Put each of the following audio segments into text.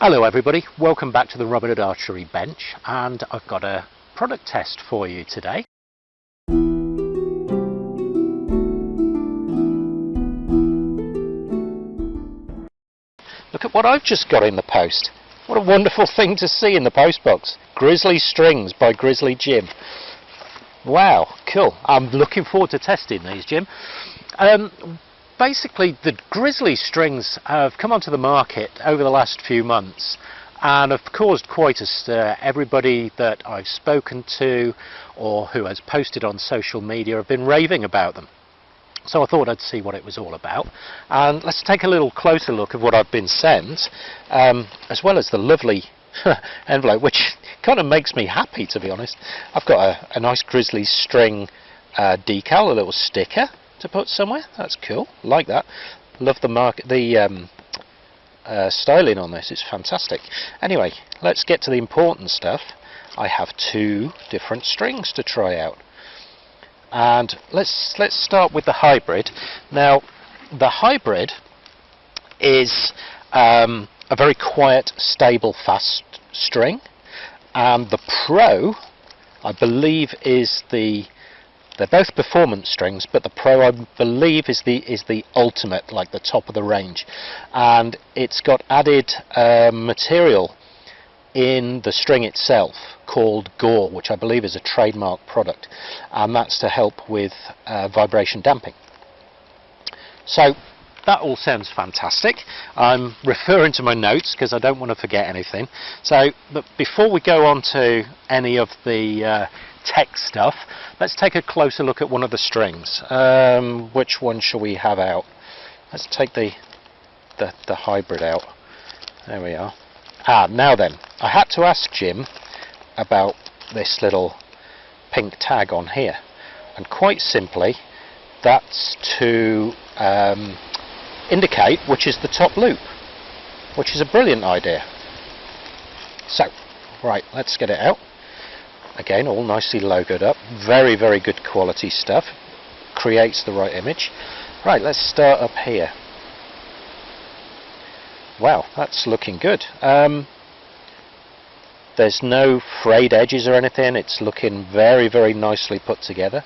Hello everybody, welcome back to the Robin Hood Archery bench, and I've got a product test for you today. Look at what I've just got in the post. What a wonderful thing to see in the post box. Grizzly Strings by Grizzly Jim. Wow, cool. I'm looking forward to testing these, Jim. Basically, the Grizzly Strings have come onto the market over the last few months and have caused quite a stir. Everybody that I've spoken to or who has posted on social media have been raving about them. So I thought I'd see what it was all about, and let's take a little closer look at what I've been sent, as well as the lovely envelope, which kind of makes me happy, to be honest. I've got a nice Grizzly String decal, a little sticker to put somewhere. That's cool, like that. Love the styling on this, it's fantastic. Anyway, let's get to the important stuff. I have two different strings to try out, and let's start with the hybrid. Now, the hybrid is a very quiet, stable, fast string, and the Pro, I believe, is they're both performance strings, but the Pro, I believe, is the ultimate, like the top of the range, and it's got added material in the string itself called Gore, which I believe is a trademark product, and that's to help with vibration damping. So that all sounds fantastic. I'm referring to my notes because I don't want to forget anything. So, but before we go on to any of the tech stuff, let's take a closer look at one of the strings. Which one shall we have out? Let's take the hybrid out. There we are. Now then, I had to ask Jim about this little pink tag on here, and quite simply that's to indicate which is the top loop, which is a brilliant idea. So, right, let's get it out. Again, all nicely logoed up, very, very good quality stuff, creates the right image. Right, let's start up here. Wow, that's looking good. There's no frayed edges or anything, it's looking very, very nicely put together.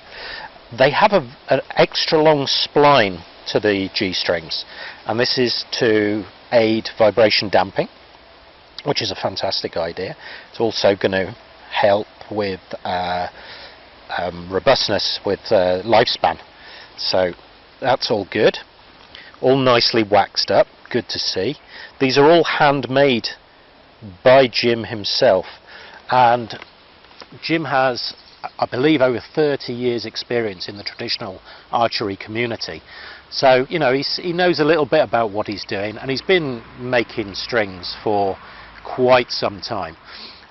They have an extra long spline to the G strings, and this is to aid vibration damping, which is a fantastic idea. It's also going to help with robustness, with lifespan, so that's all good. All nicely waxed up, good to see. These are all handmade by Jim himself, and Jim has, I believe, over 30 years experience in the traditional archery community, so you know, he knows a little bit about what he's doing, and he's been making strings for quite some time.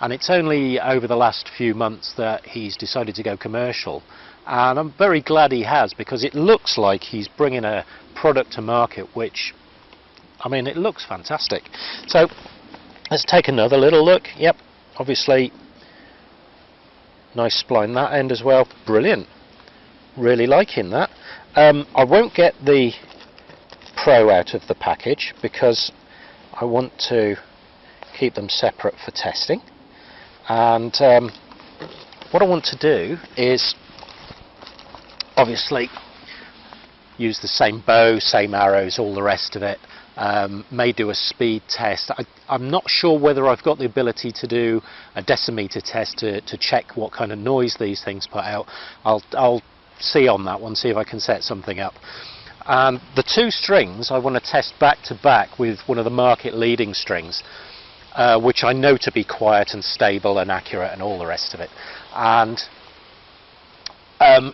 And it's only over the last few months that he's decided to go commercial, and I'm very glad he has, because it looks like he's bringing a product to market which, I mean, it looks fantastic. So let's take another little look. Yep, obviously nice spline that end as well, brilliant, really liking that. I won't get the Pro out of the package because I want to keep them separate for testing. And what I want to do is obviously use the same bow, same arrows, all the rest of it. May do a speed test. I'm not sure whether I've got the ability to do a decimeter test to check what kind of noise these things put out. I'll see on that one, see if I can set something up. The two strings I want to test back to back with one of the market leading strings, which I know to be quiet and stable and accurate and all the rest of it. And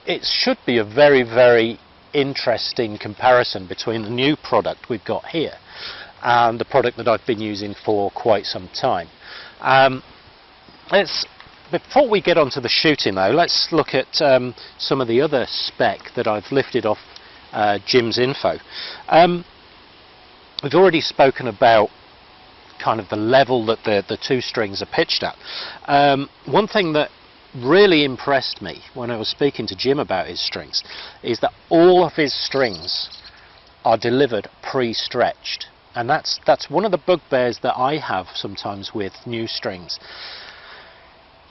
it should be a very, very interesting comparison between the new product we've got here and the product that I've been using for quite some time. Before we get on to the shooting though, let's look at some of the other spec that I've lifted off Jim's info. We've already spoken about kind of the level that the two strings are pitched at. One thing that really impressed me when I was speaking to Jim about his strings is that all of his strings are delivered pre-stretched. And that's one of the bugbears that I have sometimes with new strings.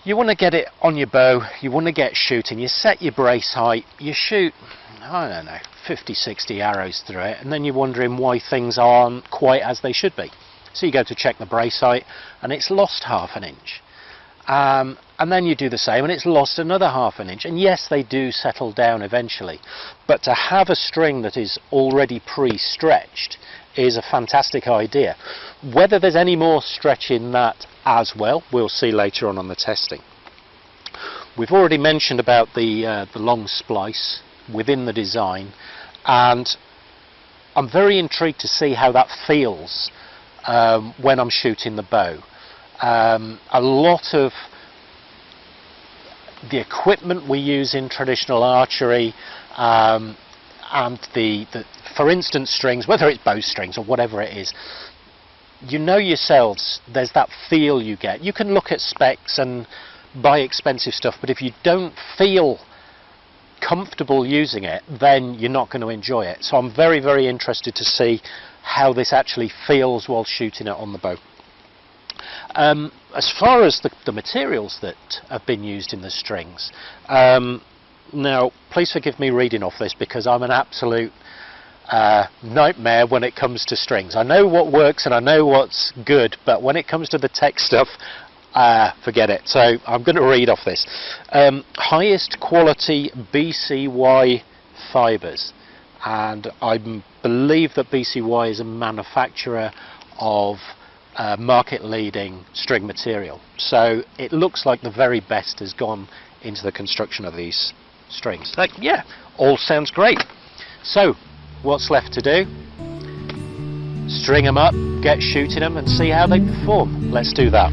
You want to get it on your bow, you want to get shooting, you set your brace height, you shoot, I don't know, 50, 60 arrows through it, and then you're wondering why things aren't quite as they should be. So you go to check the brace height and it's lost half an inch. And then you do the same and it's lost another half an inch. And yes, they do settle down eventually, but to have a string that is already pre-stretched is a fantastic idea. Whether there's any more stretch in that as well, we'll see later on the testing. We've already mentioned about the long splice within the design, and I'm very intrigued to see how that feels when I'm shooting the bow. A lot of the equipment we use in traditional archery and for instance strings, whether it's bow strings or whatever it is, you know yourselves, there's that feel you get. You can look at specs and buy expensive stuff, but if you don't feel comfortable using it, then you're not going to enjoy it. So I'm very, very interested to see how this actually feels while shooting it on the bow. As far as the materials that have been used in the strings, now please forgive me reading off this because I'm an absolute nightmare when it comes to strings. I know what works and I know what's good, but when it comes to the tech stuff, forget it. So I'm going to read off this. Highest quality BCY fibres, and I believe that BCY is a manufacturer of market-leading string material. So it looks like the very best has gone into the construction of these strings. Like, yeah, all sounds great. So what's left to do? String them up, get shooting them and see how they perform. Let's do that.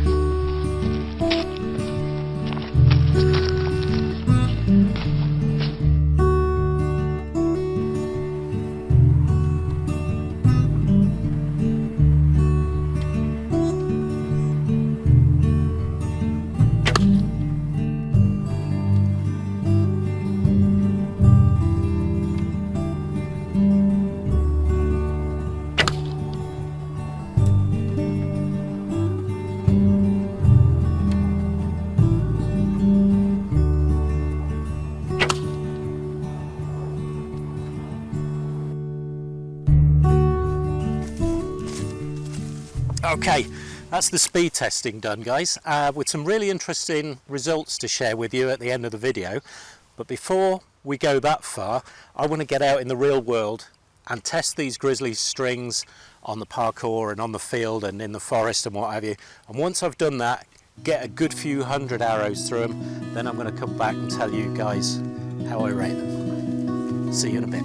Okay, that's the speed testing done, guys, with some really interesting results to share with you at the end of the video. But before we go that far, I want to get out in the real world and test these Grizzly strings on the parkour and on the field and in the forest and what have you. And once I've done that, get a good few hundred arrows through them, then I'm going to come back and tell you guys how I rate them. See you in a bit.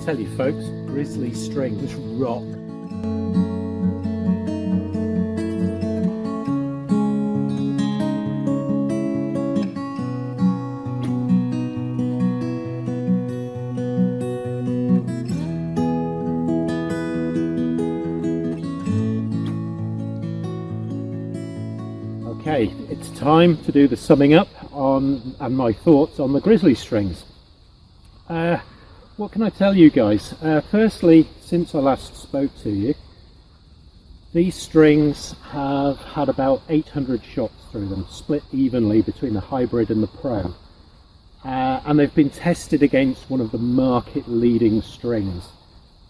Tell you folks, Grizzly Strings rock. Okay, it's time to do the summing up on and my thoughts on the Grizzly Strings. what can I tell you guys? Firstly, since I last spoke to you, these strings have had about 800 shots through them, split evenly between the hybrid and the pro. And they've been tested against one of the market-leading strings.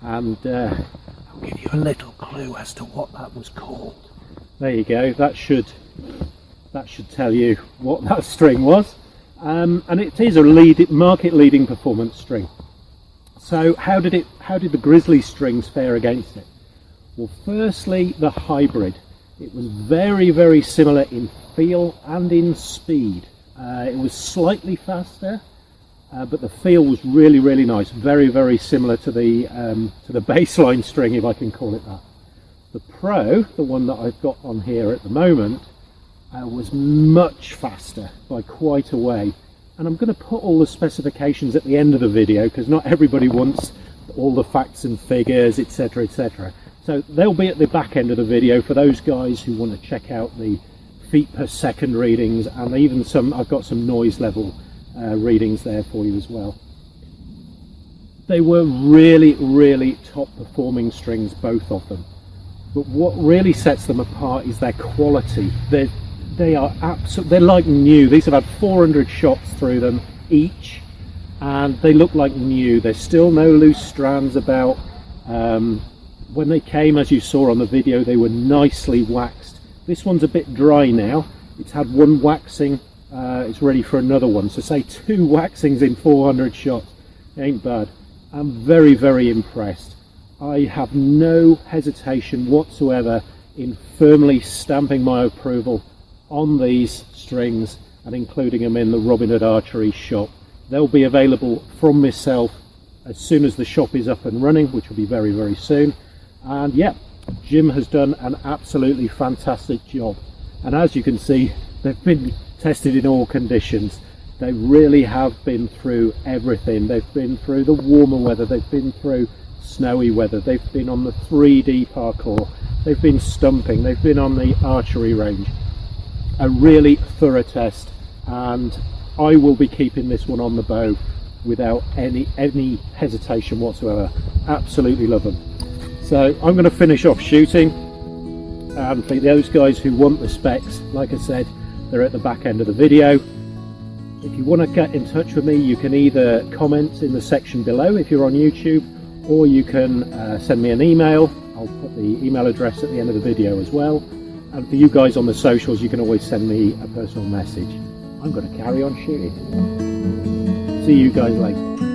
And I'll give you a little clue as to what that was called. There you go. That should tell you what that string was. And it is a market-leading performance string. So how did the Grizzly Strings fare against it? Well, firstly, the hybrid. It was very, very similar in feel and in speed. It was slightly faster, but the feel was really, really nice. Very, very similar to the baseline string, if I can call it that. The Pro, the one that I've got on here at the moment, was much faster by quite a way. And I'm going to put all the specifications at the end of the video because not everybody wants all the facts and figures, etc., etc. So they'll be at the back end of the video for those guys who want to check out the feet per second readings, and even I've got some noise level readings there for you as well. They were really, really top performing strings, both of them. But what really sets them apart is their quality. They're like new. These have had 400 shots through them each, and they look like new. There's still no loose strands about. When they came, as you saw on the video, they were nicely waxed. This one's a bit dry now. It's had one waxing, it's ready for another one. So say 2 waxings in 400 shots. Ain't bad. I'm very, very impressed. I have no hesitation whatsoever in firmly stamping my approval on these strings and including them in the Robin Hood Archery shop. They'll be available from myself as soon as the shop is up and running, which will be very, very soon. And yeah, Jim has done an absolutely fantastic job, and as you can see, they've been tested in all conditions. They really have been through everything. They've been through the warmer weather, they've been through snowy weather, they've been on the 3D parkour, they've been stumping, they've been on the archery range. A really thorough test, and I will be keeping this one on the bow without any hesitation whatsoever. Absolutely love them. So I'm going to finish off shooting, and for those guys who want the specs, like I said, they're at the back end of the video. If you want to get in touch with me, you can either comment in the section below if you're on YouTube, or you can send me an email. I'll put the email address at the end of the video as well. And for you guys on the socials, you can always send me a personal message. I'm going to carry on shooting. See you guys later.